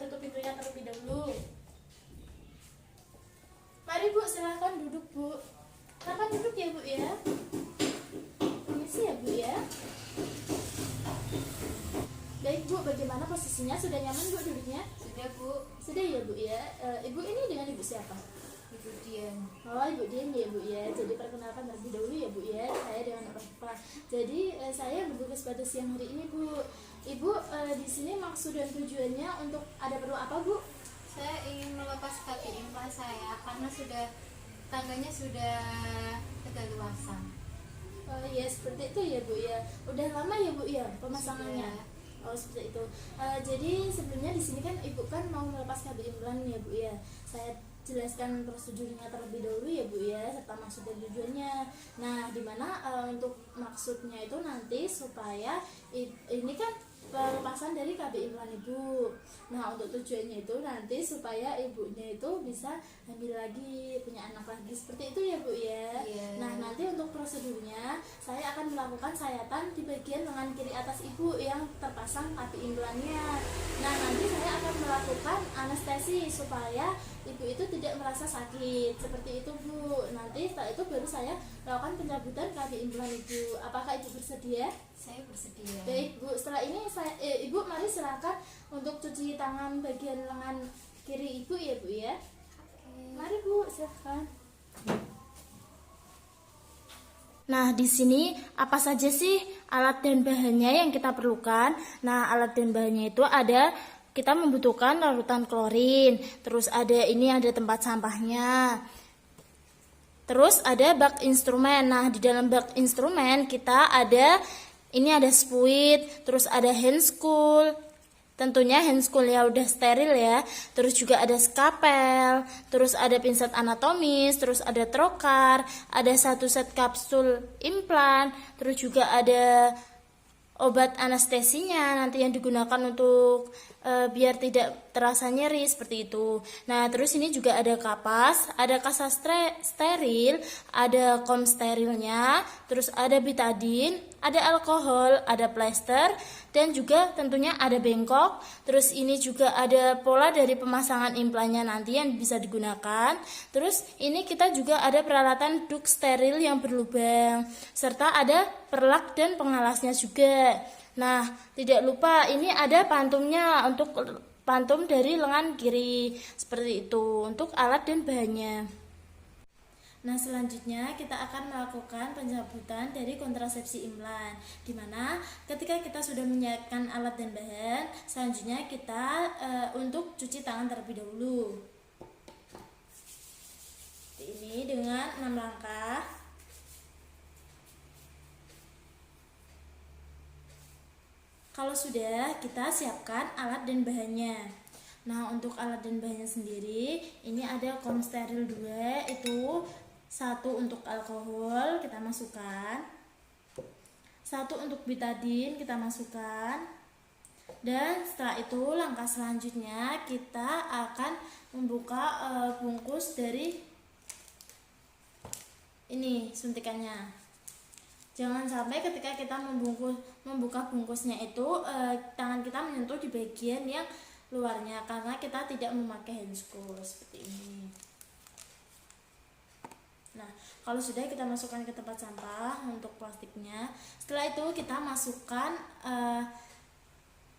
tutup pintunya terlebih dahulu. Mari Bu, silahkan duduk Bu. Silahkan duduk ya Bu ya. Permisi ya Bu ya. Baik Bu, bagaimana posisinya? Sudah nyaman Bu duduknya? Sudah Bu. Sudah ya Bu ya. Ibu ini dengan Ibu siapa? Ibu Dian. Oh, Ibu Dian ya Bu ya. Jadi perkenalkan terlebih dahulu ya Bu ya. Saya dengan orang tua. Jadi saya bertugas pada siang hari ini Bu. Ibu di sini maksud dan tujuannya untuk ada perlu apa Bu? Saya ingin melepas kaki implan saya karena tangganya sudah kedaluarsa. Oh iya, seperti itu ya Bu ya. Udah lama ya Bu ya pemasangannya? Sudah. Oh seperti itu. Jadi sebelumnya di sini kan Ibu kan mau melepas KB implan ya Bu ya. Saya jelaskan prosedurnya terlebih dahulu ya Bu ya, serta maksud dan tujuannya. Nah, dimana untuk maksudnya itu nanti supaya ini kan pelepasan dari KB implan Ibu. Nah, untuk tujuannya itu nanti supaya ibunya itu bisa hamil lagi, punya anak lagi, seperti itu ya Bu ya. Iya. Nah, nanti untuk prosedurnya saya akan melakukan sayatan di bagian lengan kiri atas Ibu yang terpasang KB implannya. Nah, nanti saya akan melakukan anestesi supaya Ibu itu tidak merasa sakit, seperti itu Bu. Nanti setelah itu baru saya melakukan pencabutan KB implan Ibu. Apakah Ibu bersedia? Saya bersedia. Baik Bu, setelah ini Ibu mari silakan untuk cuci tangan bagian lengan kiri Ibu ya Bu ya. Oke. Mari Bu, silakan. Nah, di sini apa saja sih alat dan bahannya yang kita perlukan? Nah, alat dan bahannya itu ada, kita membutuhkan larutan klorin, terus ada tempat sampahnya. Terus ada bak instrumen. Nah, di dalam bak instrumen kita ada spuit, terus ada handschool. Tentunya handschool ya udah steril ya. Terus juga ada skapel, terus ada pinset anatomis, terus ada trokar, ada 1 set kapsul implan, terus juga ada obat anestesinya nanti yang digunakan untuk biar tidak terasa nyeri seperti itu. Nah, terus ini juga ada kapas, ada kasa steril, ada kom sterilnya, terus ada betadine, ada alkohol, ada plester, dan juga tentunya ada bengkok. Terus ini juga ada pola dari pemasangan implannya nanti yang bisa digunakan. Terus ini kita juga ada peralatan duk steril yang berlubang, serta ada perlak dan pengalasnya juga. Nah, tidak lupa ini ada pantumnya untuk pantum dari lengan kiri, seperti itu untuk alat dan bahannya. Nah, selanjutnya kita akan melakukan pencabutan dari kontrasepsi implan, dimana ketika kita sudah menyiapkan alat dan bahan, selanjutnya kita untuk cuci tangan terlebih dahulu. Ini dengan 6 langkah. Kalau sudah, kita siapkan alat dan bahannya. Nah, untuk alat dan bahannya sendiri, ini ada kom steril 2, itu 1 untuk alkohol kita masukkan, 1 untuk betadine kita masukkan, dan setelah itu langkah selanjutnya kita akan membuka bungkus dari ini suntikannya. Jangan sampai ketika kita membuka bungkusnya itu tangan kita menyentuh di bagian yang luarnya, karena kita tidak memakai handschool seperti ini. Nah, kalau sudah, kita masukkan ke tempat sampah untuk plastiknya. Setelah itu kita masukkan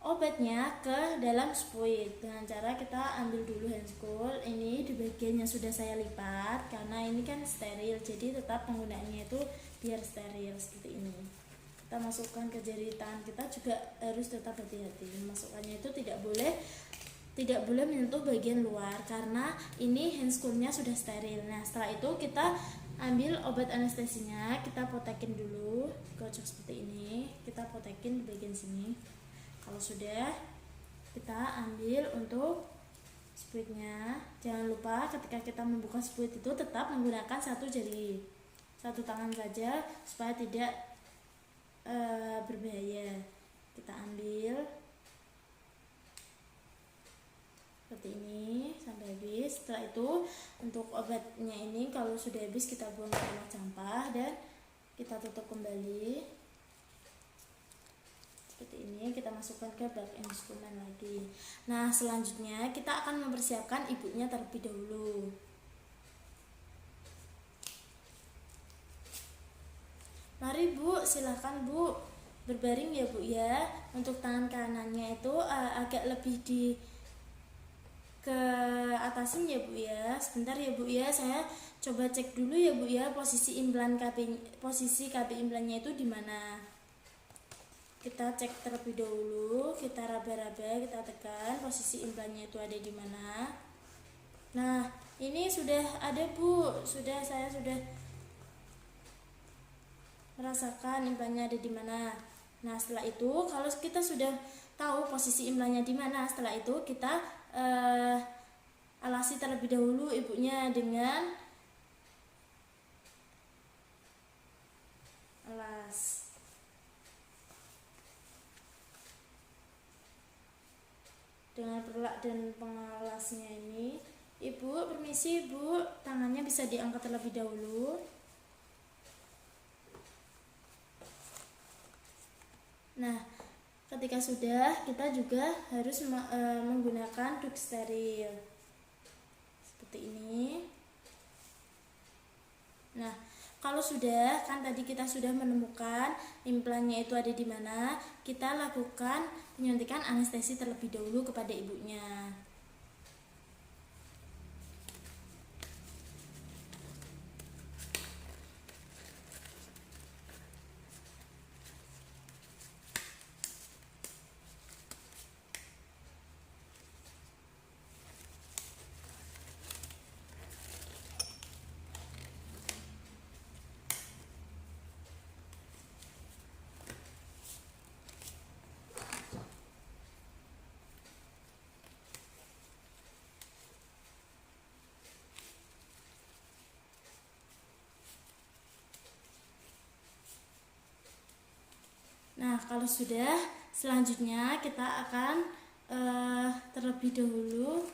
obatnya ke dalam spuit dengan cara kita ambil dulu handschool. Ini di bagian yang sudah saya lipat karena ini kan steril, jadi tetap penggunaannya itu biar steril seperti ini. Kita masukkan ke jari tangan kita juga harus tetap hati-hati. Masukkannya itu tidak boleh menyentuh bagian luar karena ini handschoolnya sudah steril. Nah, setelah itu kita ambil obat anestesinya, kita potekin dulu, gocok seperti ini. Kita potekin di bagian sini. Kalau sudah, kita ambil untuk spuitnya. Jangan lupa ketika kita membuka spuit itu tetap menggunakan 1 jari, 1 tangan saja supaya tidak berbahaya. Kita ambil seperti ini sampai habis. Setelah itu untuk obatnya ini kalau sudah habis kita buang ke tempat sampah dan kita tutup kembali Seperti ini, kita masukkan ke bak instrumen lagi. Nah, selanjutnya kita akan mempersiapkan ibunya terlebih dahulu. Mari Bu, silakan Bu berbaring ya Bu ya. Untuk tangan kanannya itu agak lebih ke atasin ya Bu ya. Sebentar ya Bu ya, saya coba cek dulu ya Bu ya posisi KB implannya itu di mana. Kita cek terlebih dahulu, kita raba-raba, kita tekan posisi implannya itu ada di mana. Nah, ini sudah ada Bu, saya sudah merasakan implannya ada di mana. Nah, setelah itu kalau kita sudah tahu posisi implannya di mana, setelah itu kita alasi terlebih dahulu ibunya dengan alas. Dengan perlak dan pengalasnya ini, Ibu, permisi Bu, tangannya bisa diangkat terlebih dahulu. Nah, ketika sudah, kita juga harus menggunakan duk steril seperti ini. Nah, kalau sudah, kan tadi kita sudah menemukan implannya itu ada di mana, kita lakukan penyuntikan anestesi terlebih dahulu kepada ibunya. Nah, kalau sudah, selanjutnya kita akan terlebih dahulu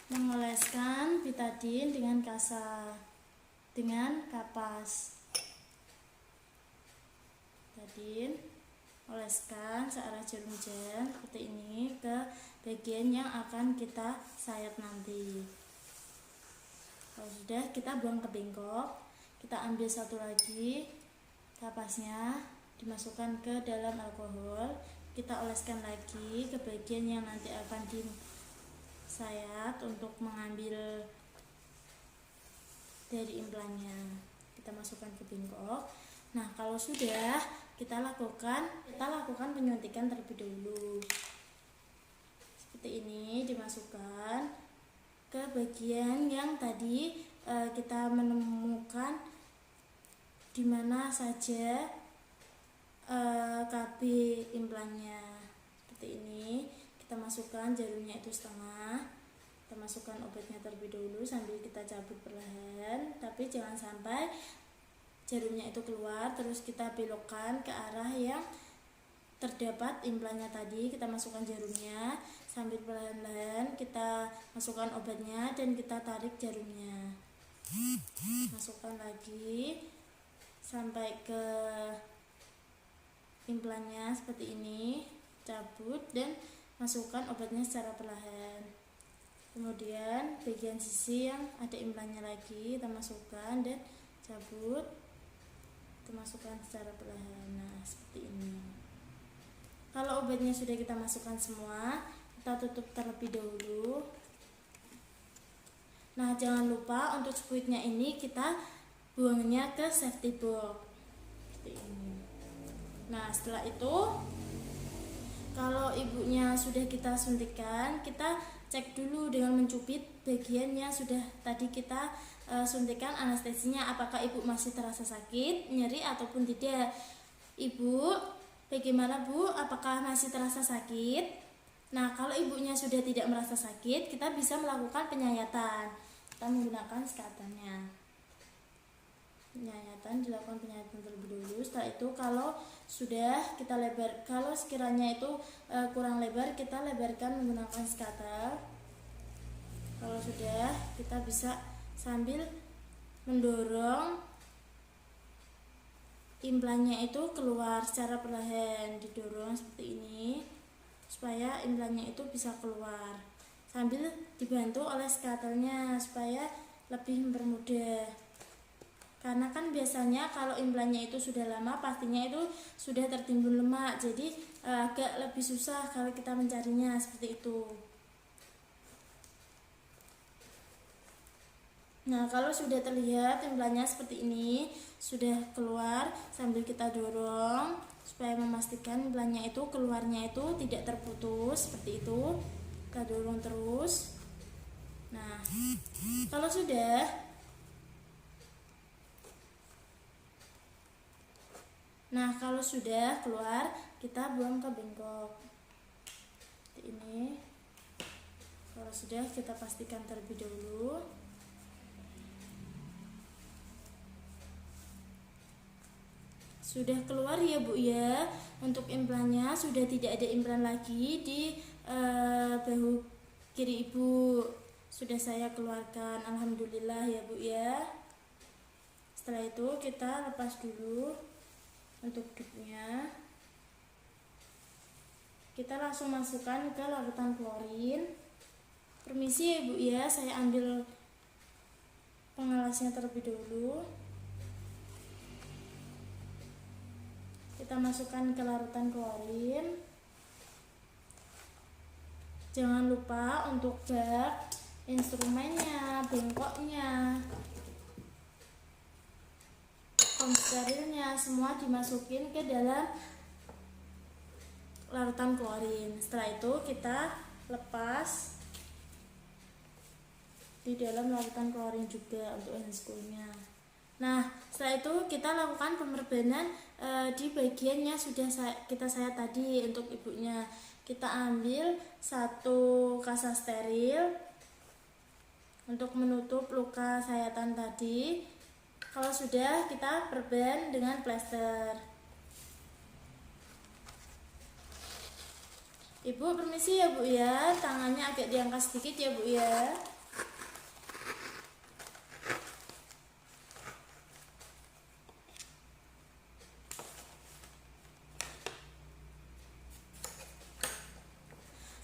mengoleskan betadine dengan kapas. Betadine oleskan searah jarum jam seperti ini ke bagian yang akan kita sayat nanti. Kalau sudah, kita buang ke bengkok. Kita ambil satu lagi kapasnya, dimasukkan ke dalam alkohol, kita oleskan lagi ke bagian yang nanti akan disayat untuk mengambil dari implannya. Kita masukkan ke bengkok. Nah, kalau sudah, kita lakukan penyuntikan terlebih dahulu. Seperti ini, dimasukkan ke bagian yang tadi kita menemukan di mana saja KB implannya. Seperti ini, kita masukkan jarumnya itu setengah, kita masukkan obatnya terlebih dahulu sambil kita cabut perlahan, tapi jangan sampai jarumnya itu keluar. Terus kita belokkan ke arah yang terdapat implannya tadi. Kita masukkan jarumnya sambil perlahan-lahan kita masukkan obatnya dan kita tarik jarumnya, masukkan lagi sampai ke implannya seperti ini, cabut dan masukkan obatnya secara perlahan. Kemudian bagian sisi yang ada implannya lagi kita masukkan dan cabut, kita masukkan secara perlahan. Nah, seperti ini. Kalau obatnya sudah kita masukkan semua, kita tutup terlebih dahulu. Nah, jangan lupa untuk squidnya ini kita buangnya ke safety box seperti ini. Nah, setelah itu kalau ibunya sudah kita suntikan, kita cek dulu dengan mencubit bagian yang sudah tadi kita suntikan anestesinya, apakah ibu masih terasa sakit, nyeri ataupun tidak. Ibu, bagaimana Bu? Apakah masih terasa sakit? Nah, kalau ibunya sudah tidak merasa sakit, kita bisa melakukan penyayatan. Kita menggunakan skaternya. Penyayatan, dilakukan penyayatan terlebih dahulu. Setelah itu kalau sudah kita lebar, kalau sekiranya itu kurang lebar, kita lebarkan menggunakan skater. Kalau sudah, kita bisa sambil mendorong implannya itu keluar secara perlahan, didorong seperti ini supaya implannya itu bisa keluar sambil dibantu oleh skaternya supaya lebih mempermudah. Karena kan biasanya kalau implannya itu sudah lama pastinya itu sudah tertimbun lemak, jadi agak lebih susah kalau kita mencarinya seperti itu. Nah, kalau sudah terlihat implannya seperti ini sudah keluar, sambil kita dorong supaya memastikan implannya itu keluarnya itu tidak terputus seperti itu. Kita dorong terus. Nah, kalau sudah keluar, kita buang ke bengkok seperti ini. Kalau sudah, kita pastikan terlebih dahulu. Sudah keluar ya Bu ya. Untuk implannya sudah tidak ada implan lagi di bahu kiri Ibu. Sudah saya keluarkan, alhamdulillah ya Bu ya. Setelah itu kita lepas dulu untuk dupnya. Kita langsung masukkan ke larutan klorin. Permisi ya Bu ya, saya ambil pengalasnya terlebih dahulu. Kita masukkan ke larutan klorin. Jangan lupa untuk bak, instrumennya, bengkoknya, sterilnya semua dimasukin ke dalam larutan klorin. Setelah itu kita lepas di dalam larutan klorin juga untuk handscoolnya. Nah, setelah itu kita lakukan pemerbanan di bagian yang sudah saya tadi. Untuk ibunya kita ambil satu kasa steril untuk menutup luka sayatan tadi. Kalau sudah, kita perban dengan plester. Ibu permisi ya Bu ya, tangannya agak diangkat sedikit ya Bu ya.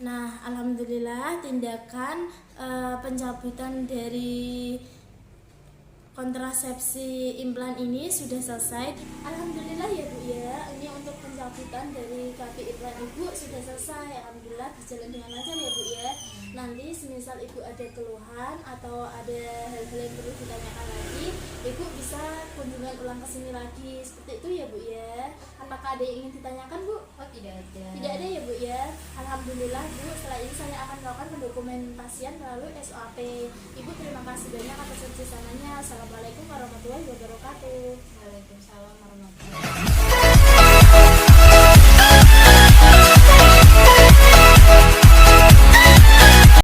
Nah, alhamdulillah tindakan pencabutan dari kontrasepsi implan ini sudah selesai. Alhamdulillah ya Bu ya, ini untuk pencabutan dari kaki implan Ibu sudah selesai. Alhamdulillah berjalan dengan lancar ya Bu ya. Nanti semisal Ibu ada keluhan atau ada hal-hal yang perlu ditanyakan lagi, Ibu bisa kunjungan ulang ke sini lagi. Seperti itu ya Bu ya. Apakah ada yang ingin ditanyakan Bu? Oh, tidak ada. Tidak ada ya Bu ya. Alhamdulillah Bu, setelah ini saya akan melakukan pendokumentasian melalui SOAP. Ibu terima kasih banyak atas kerjasamanya. Assalamualaikum warahmatullahi wabarakatuh. Waalaikumsalam warahmatullahi wabarakatuh.